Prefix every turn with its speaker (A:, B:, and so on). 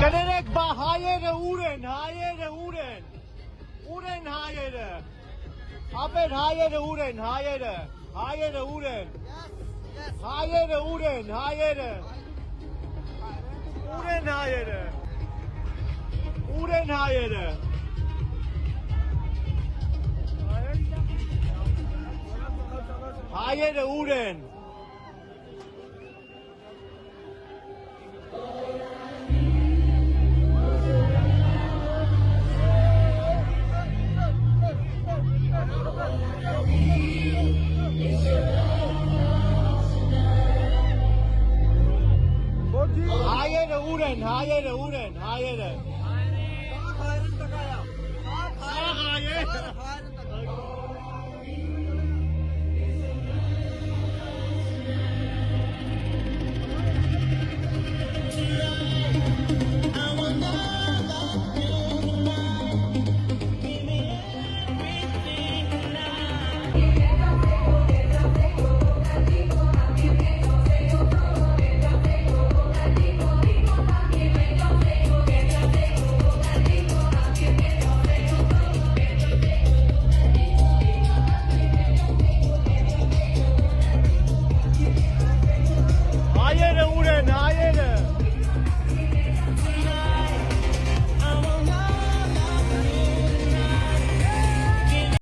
A: Կներեք բա հայերը ուր են, ուր են հայերը, ապեր հայերը ուր են, հայերը ուր են, հայերը ուր են, ուր են հայերը, հայերը ուր են, հայերը ուր են, հայերը Հայերը ուր են, հայերը